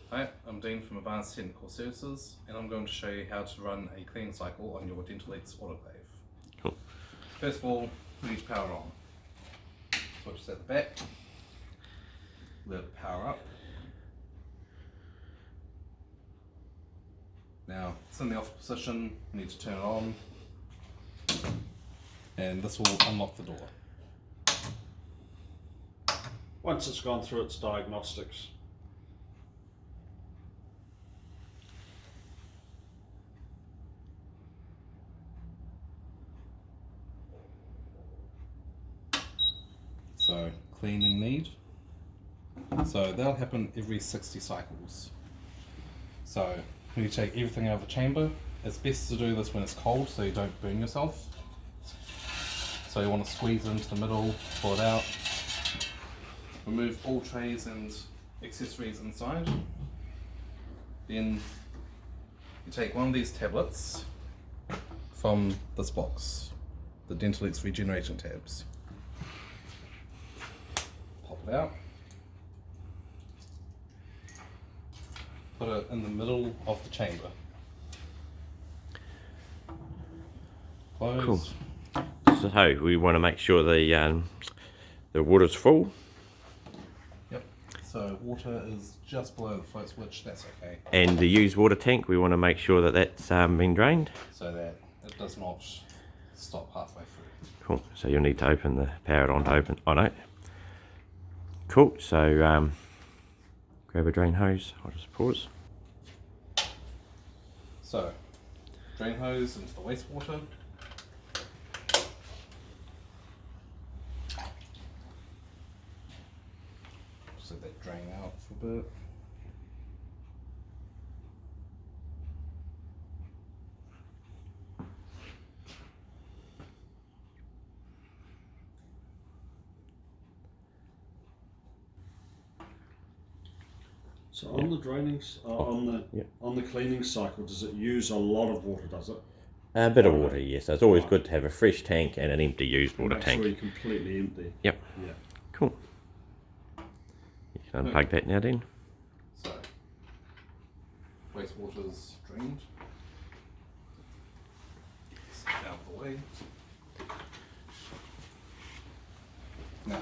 Hi, I'm Dean from Advanced Technical Services, and I'm going to show you how to run a cleaning cycle on your Dentalix autoclave. Cool. First of all, we need to power it on. Switch is at the back, let it power up. Now it's in the off position, you need to turn it on, and this will unlock the door. Once it's gone through its diagnostics. So cleaning need. So that'll happen every 60 cycles. So when you take everything out of the chamber, it's best to do this when it's cold so you don't burn yourself. So you want to squeeze it into the middle, pull it out, remove all trays and accessories inside. Then you take one of these tablets from this box, the Dentalix regeneration tabs. Pop it out. Put it in the middle of the chamber. Close. Cool. So we want to make sure the water's full, Yep. So water is just below the float switch. That's okay. and the used water tank, we want to make sure that that's been drained. So that it does not stop halfway through. Cool. So you'll need to open the power it on to open. Oh no. Cool. So grab a drain hose. I'll just pause. So drain hose into the wastewater. Just let that drain out for a bit. So on the drainings, on the cleaning cycle, does it use a lot of water? Does it? A bit of water, yes. So it's always good to have a fresh tank and an empty used water Make tank. sure you're completely empty. Yep. Yeah. Cool. You can unplug that now, then. So wastewater's drained. It's out of the way. Now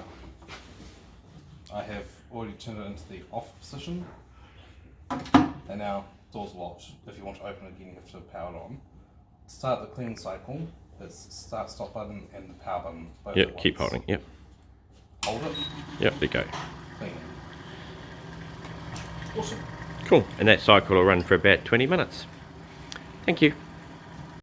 I have already turned it into the off position, and now door's locked. If you want to open it again, you have to power it on. To start the cleaning cycle, it's start stop button and the power button. Both Yep. at Keep once. holding. Yep. Hold it. Yep. There you go. Clean it. Awesome. Cool. And that cycle will run for about 20 minutes. Thank you.